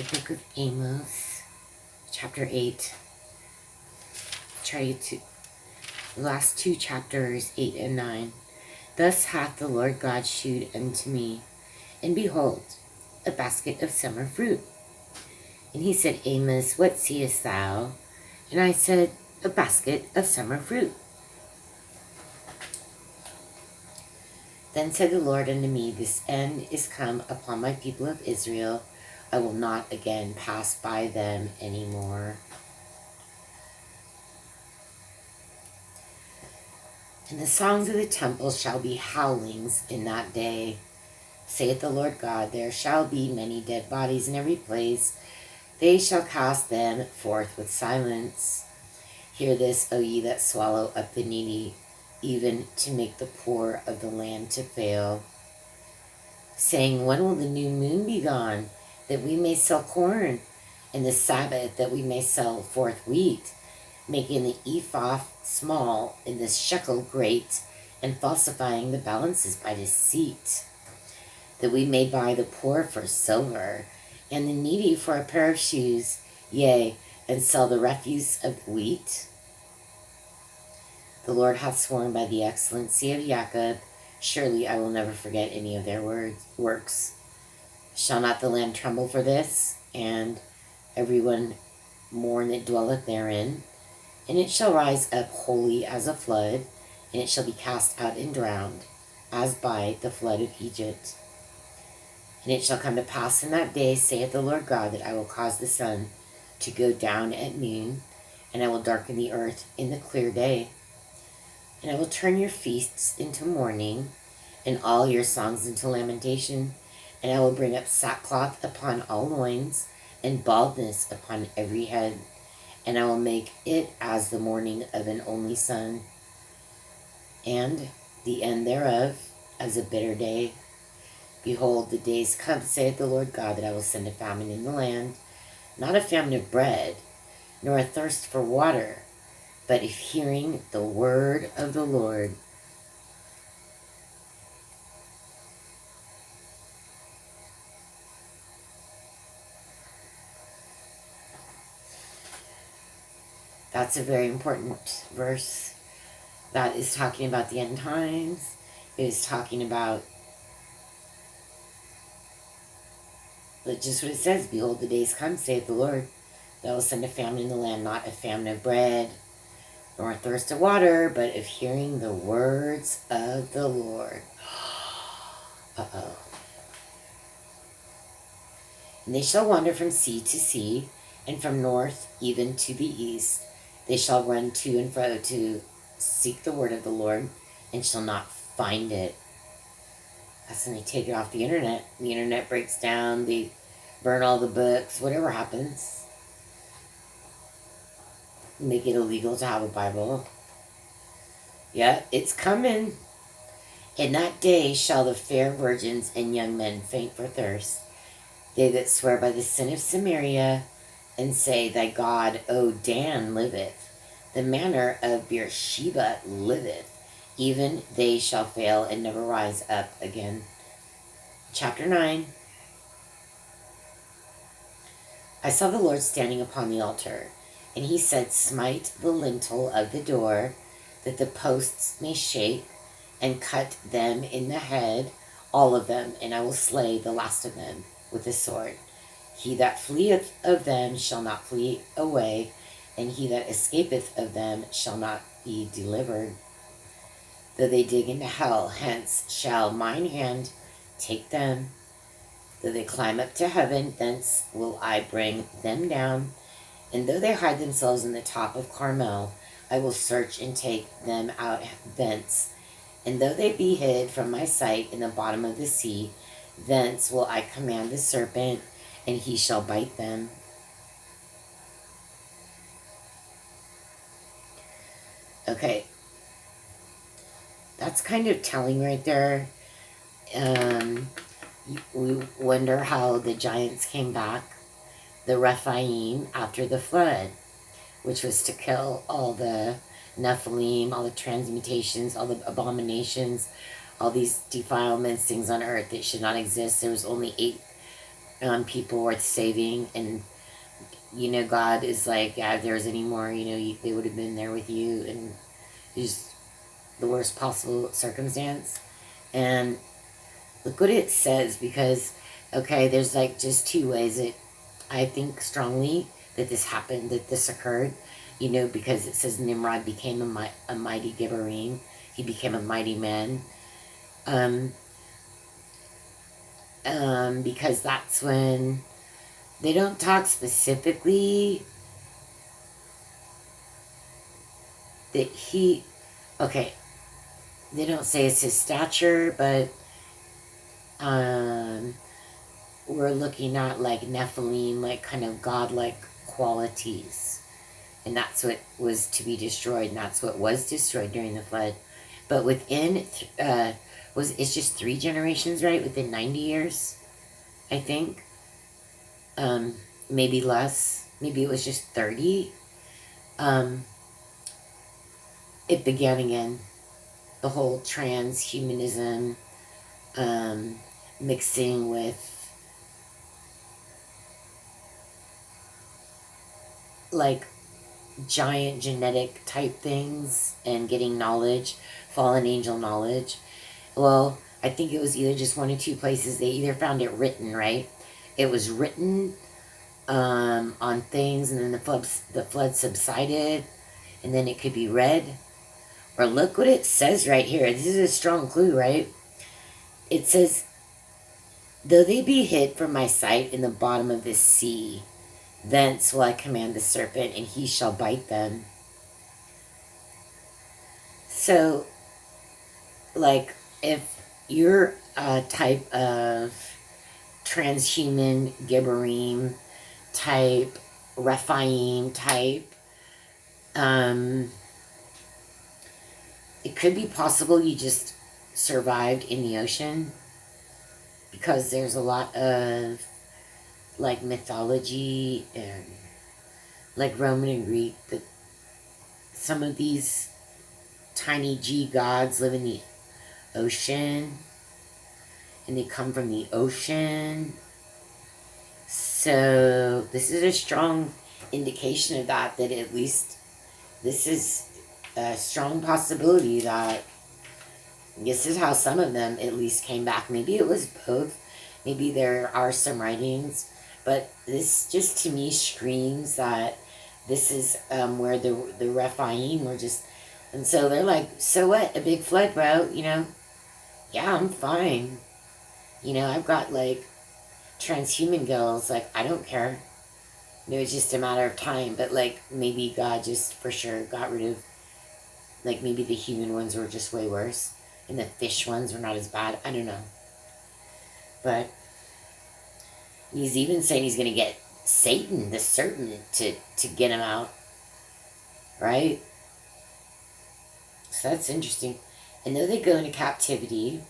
The book of Amos, chapter 8. Try to the last two chapters, 8 and 9. Thus hath the Lord God shewed unto me, and behold, a basket of summer fruit. And he said, Amos, what seest thou? And I said, a basket of summer fruit. Then said the Lord unto me, this end is come upon my people of Israel. I will not again pass by them any more. And the songs of the temple shall be howlings in that day, saith the Lord God. There shall be many dead bodies in every place. They shall cast them forth with silence. Hear this, O ye that swallow up the needy, even to make the poor of the land to fail, saying, when will the new moon be gone, that we may sell corn, and the Sabbath, that we may sell forth wheat, making the ephah small and the shekel great, and falsifying the balances by deceit, that we may buy the poor for silver, and the needy for a pair of shoes, yea, and sell the refuse of wheat? The Lord hath sworn by the excellency of Jacob, surely I will never forget any of their works. Shall not the land tremble for this, and everyone mourn that dwelleth therein? And it shall rise up wholly as a flood, and it shall be cast out and drowned, as by the flood of Egypt. And it shall come to pass in that day, saith the Lord God, that I will cause the sun to go down at noon, and I will darken the earth in the clear day. And I will turn your feasts into mourning, and all your songs into lamentation. And I will bring up sackcloth upon all loins, and baldness upon every head. And I will make it as the mourning of an only son, and the end thereof as a bitter day. Behold, the days come, saith the Lord God, that I will send a famine in the land, not a famine of bread, nor a thirst for water, but of hearing the word of the Lord. That's a very important verse. That is talking about the end times. It is talking about just what it says. Behold, the days come, saith the Lord, that I will send a famine in the land, not a famine of bread, nor a thirst of water, but of hearing the words of the Lord. Uh-oh. And they shall wander from sea to sea, and from north even to the east. They shall run to and fro to seek the word of the Lord, and shall not find it. That's when they take it off the internet. The internet breaks down, they burn all the books, whatever happens. Make it illegal to have a Bible. Yeah, it's coming. In that day shall the fair virgins and young men faint for thirst. They that swear by the sin of Samaria, and say, thy God, O Dan, liveth. The manor of Beersheba liveth. Even they shall fail and never rise up again. Chapter 9. I saw the Lord standing upon the altar, and he said, smite the lintel of the door, that the posts may shake, and cut them in the head, all of them, and I will slay the last of them with the sword. He that fleeth of them shall not flee away, and he that escapeth of them shall not be delivered. Though they dig into hell, hence shall mine hand take them. Though they climb up to heaven, thence will I bring them down. And though they hide themselves in the top of Carmel, I will search and take them out thence. And though they be hid from my sight in the bottom of the sea, thence will I command the serpent, and he shall bite them. Okay. That's kind of telling right there. We wonder how the giants came back, the Rephaim, after the flood, which was to kill all the Nephilim, all the transmutations, all the abominations, all these defilements, things on earth that should not exist. There was only people worth saving, and God is like, yeah, if there was any more, they would have been there with you, and just the worst possible circumstance. And look what it says, because okay, there's like just two ways that I think strongly that this happened, that this occurred, because it says Nimrod became a mighty Gibberim. He became a mighty man. Because that's when they don't talk specifically that okay, they don't say it's his stature, but we're looking at like Nephilim, like kind of godlike qualities. And that's what was to be destroyed, and that's what was destroyed during the flood. But within, it's just 3 generations, right? Within 90 years, I think. Maybe less. Maybe it was just 30. It began again. The whole transhumanism, mixing with like giant genetic type things and getting knowledge, fallen angel knowledge. Well, I think it was either just 1 or 2 places. They either found it written, right? It was written on things, and then the flood subsided, and then it could be read. Or look what it says right here. This is a strong clue, right? It says, though they be hid from my sight in the bottom of the sea, thence will I command the serpent, and he shall bite them. So, like, if you're a type of transhuman Gibberim type, Rephaim type, it could be possible you just survived in the ocean, because there's a lot of like mythology and like Roman and Greek that some of these tiny G gods live in the ocean, and they come from the ocean. So this is a strong indication of that at least this is a strong possibility that this is how some of them at least came back. Maybe it was both. Maybe there are some writings, but this just to me screams that this is where the Rephaim were just, and so they're like, so what? A big flood, bro? Yeah, I'm fine. I've got like transhuman girls. Like, I don't care. It was just a matter of time. But like, maybe God just for sure got rid of, like, maybe the human ones were just way worse, and the fish ones were not as bad. I don't know. But he's even saying he's going to get Satan, the serpent, to get him out. Right? So that's interesting. And though they go into captivity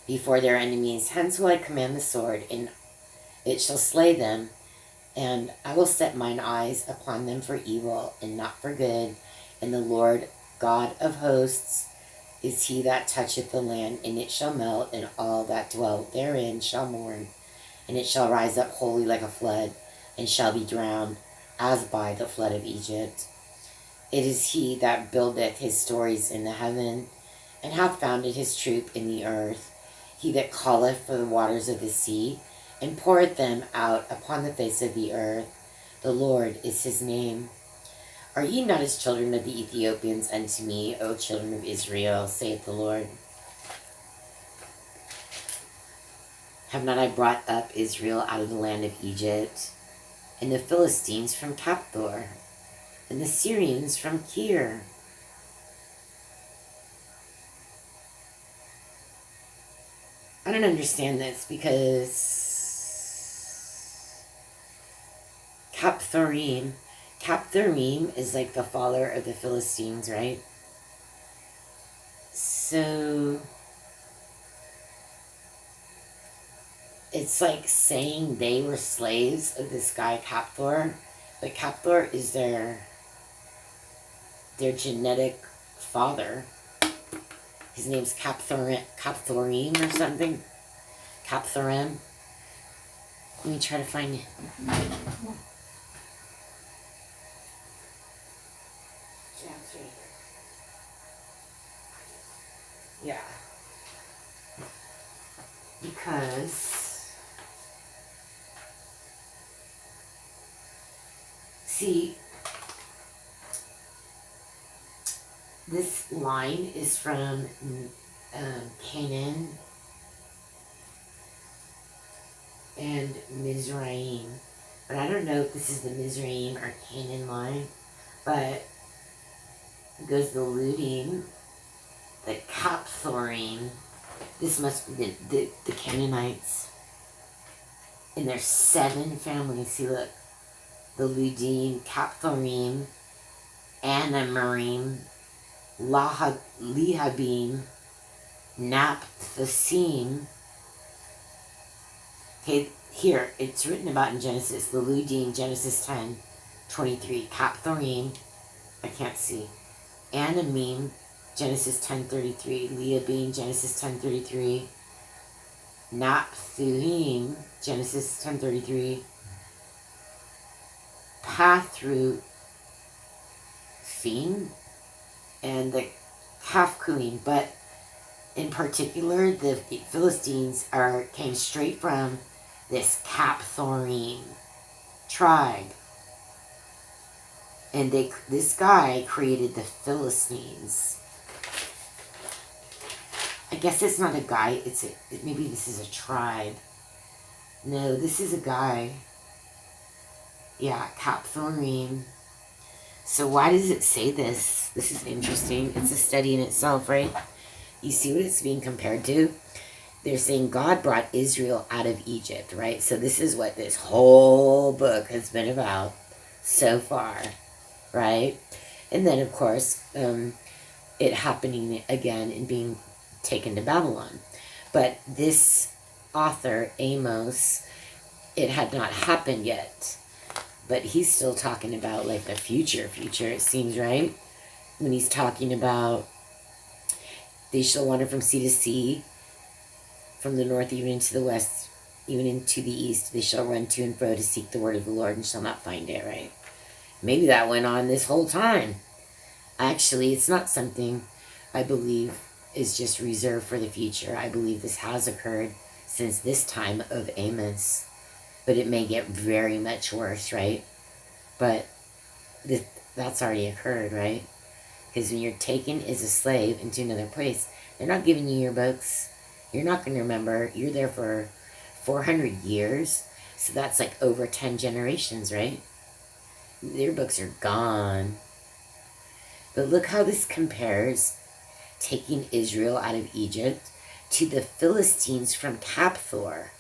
before their enemies, hence will I command the sword, and it shall slay them, and I will set mine eyes upon them for evil and not for good. And the Lord God of hosts is he that toucheth the land, and it shall melt, and all that dwell therein shall mourn. And it shall rise up wholly like a flood, and shall be drowned, as by the flood of Egypt. It is he that buildeth his stories in the heaven, and hath founded his troop in the earth. He that calleth for the waters of the sea, and poureth them out upon the face of the earth. The Lord is his name. Are ye not as children of the Ethiopians unto me, O children of Israel, saith the Lord? Have not I brought up Israel out of the land of Egypt, and the Philistines from Capthor, and the Syrians from Kir? I don't understand this, because Capthorim is like the father of the Philistines, right? So it's like saying they were slaves of this guy Capthor, but Capthor is their genetic father. His name's Capthorim or something. Capthorim. Let me try to find it. Yeah. Because, see, this line is from Canaan and Mizraim. But I don't know if this is the Mizraim or Canaan line. But it goes the Ludim, the Kapthorim. This must be the Canaanites. And there's 7 families. See, look. The Ludim, Kapthorim, Anamarim, Lihabim, Naphthasim. Okay, here, it's written about in Genesis. The Ludim, Genesis 10:23. Kapthorim, I can't see. Anamim, Genesis 10:33. Lihabim, Genesis 10:33. Naphthuim, Genesis 10:33. Pathruthim and the Kafkuim, but in particular, the Philistines came straight from this Kapthorim tribe, and this guy created the Philistines. I guess it's not a guy. Maybe this is a tribe. No, this is a guy. Yeah, Kapthorim. So why does it say this? This is interesting. It's a study in itself, right? You see what it's being compared to? They're saying God brought Israel out of Egypt, right? So this is what this whole book has been about so far, right? And then, of course, it happening again and being taken to Babylon. But this author, AMOS, it had not happened yet. But he's still talking about like the future, it seems, right? When he's talking about they shall wander from sea to sea, from the north even into the west, even into the east. They shall run to and fro to seek the word of the Lord and shall not find it, right? Maybe that went on this whole time. Actually, it's not something I believe is just reserved for the future. I believe this has occurred since this time of Amos. But it may get very much worse, right? But that's already occurred, right? Because when you're taken as a slave into another place, they're not giving you your books. You're not going to remember. You're there for 400 years. So that's like over 10 generations, right? Their books are gone. But look how this compares taking Israel out of Egypt to the Philistines from Kapthor.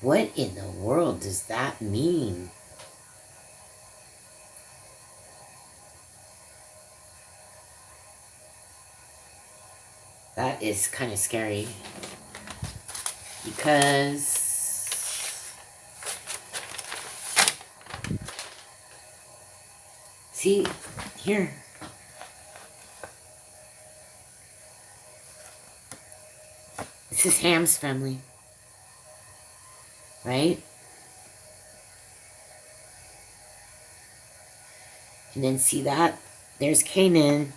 What in the world does that mean? That is kind of scary. Because see, here. This is Ham's family. Right? And then see that? There's Canaan.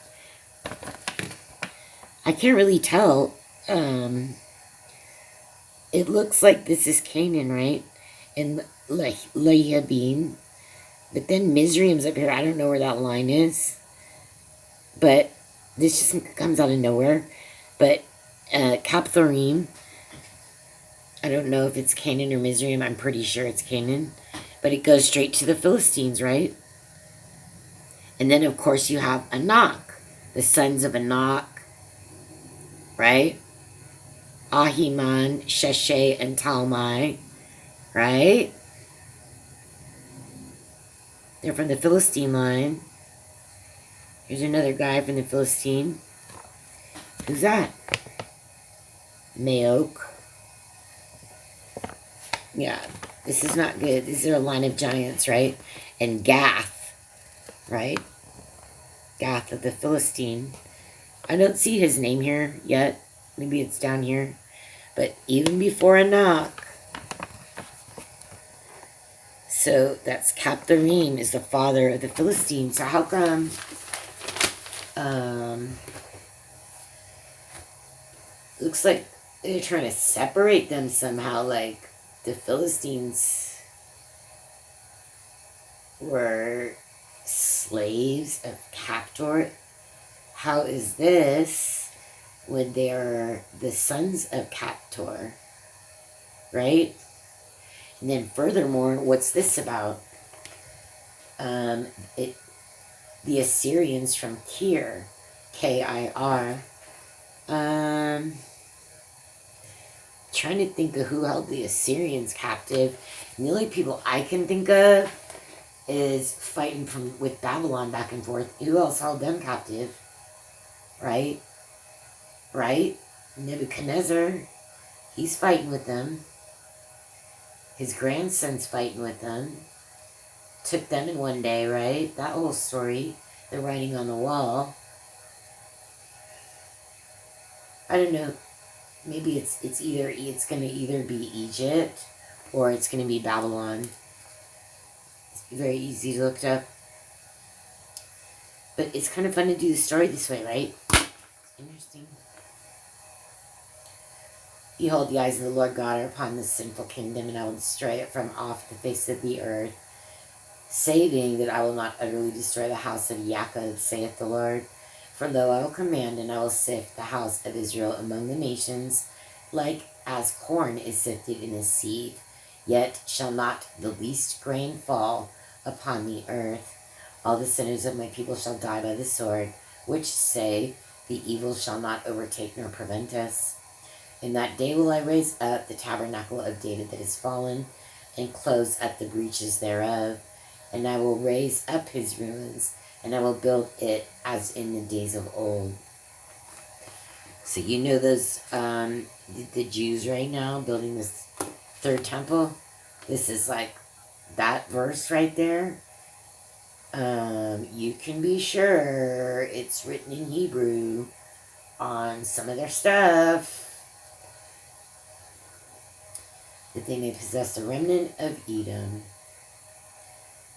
I can't really tell. It looks like this is Canaan, right? And like Lehabim. But then Mizraim's up here. I don't know where that line is. But this just comes out of nowhere. But Kapthorim. I don't know if it's Canaan or Mizraim. I'm pretty sure it's Canaan. But it goes straight to the Philistines, right? And then, of course, you have Anak. The sons of Anak. Right? Ahiman, Sheshe, and Talmai. Right? They're from the Philistine line. Here's another guy from the Philistine. Who's that? Maok. Yeah, this is not good. These are a line of giants, right? And Gath, right? Gath of the Philistine. I don't see his name here yet. Maybe it's down here. But even before Anak, So that's Captorim is the father of the Philistines. So how come looks like they're trying to separate them somehow, like the Philistines were slaves of Captor. How is this when they're the sons of Captor, right? And then furthermore, what's this about? The Assyrians from Kir, K-I-R. Trying to think of who held the Assyrians captive. And the only people I can think of is fighting with Babylon back and forth. Who else held them captive? Right? Right? Nebuchadnezzar. He's fighting with them. His grandson's fighting with them. Took them in one day, right? That whole story. The writing on the wall. I don't know. Maybe it's going to either be Egypt or it's going to be Babylon. It's very easy to look up. But it's kind of fun to do the story this way, right? Interesting. Behold, the eyes of the Lord God are upon this sinful kingdom, and I will destroy it from off the face of the earth, saving that I will not utterly destroy the house of Jacob, saith the Lord. For lo, I will command, and I will sift the house of Israel among the nations, like as corn is sifted in a sieve. Yet shall not the least grain fall upon the earth. All the sinners of my people shall die by the sword, which say, the evil shall not overtake nor prevent us. In that day will I raise up the tabernacle of David that is fallen, and close up the breaches thereof. And I will raise up his ruins, and I will build it as in the days of old. So you know those, the Jews right now building this third temple? This is like that verse right there. You can be sure it's written in Hebrew on some of their stuff. That they may possess the remnant of Edom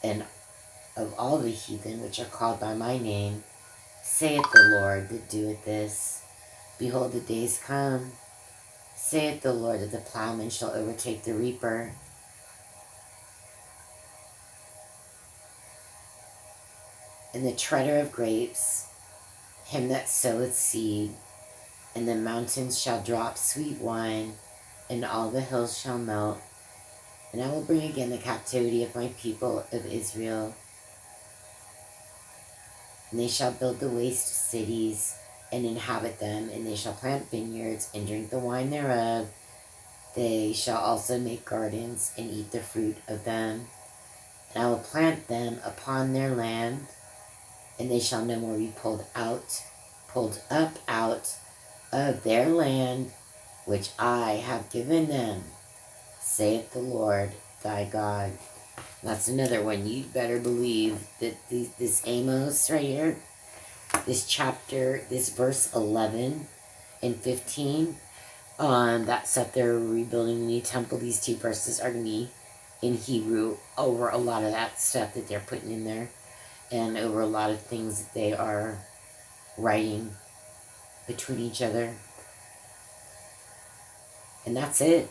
and of all the heathen which are called by my name, saith the Lord that doeth this. Behold, the days come, saith the Lord, that the plowman shall overtake the reaper, and the treader of grapes, him that soweth seed, and the mountains shall drop sweet wine, and all the hills shall melt. And I will bring again the captivity of my people of Israel. And they shall build the waste cities, and inhabit them, and they shall plant vineyards, and drink the wine thereof. They shall also make gardens, and eat the fruit of them. And I will plant them upon their land, and they shall no more be pulled up out of their land, which I have given them, saith the Lord thy God. That's another one. You better believe that this Amos right here, this chapter, this verse 11 and 15, that's up there rebuilding the new temple. These two verses are going to be in Hebrew over a lot of that stuff that they're putting in there, and over a lot of things that they are writing between each other. And that's it.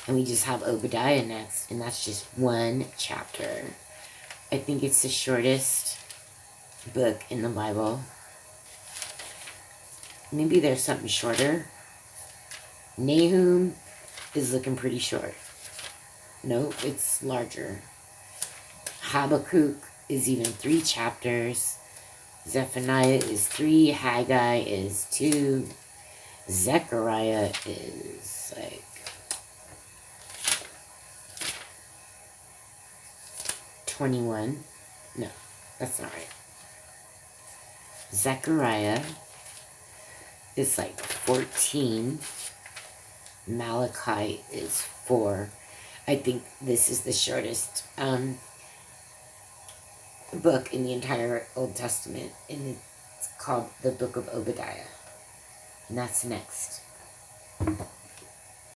And we just have Obadiah next, and that's just one chapter. I think it's the shortest book in the Bible. Maybe there's something shorter. Nahum is looking pretty short. Nope, it's larger. Habakkuk is even 3 chapters. Zephaniah is 3. Haggai is 2. Zechariah is like 21. No, that's not right. Zechariah is like 14. Malachi is 4. I think this is the shortest book in the entire Old Testament, and it's called the Book of Obadiah. And that's next.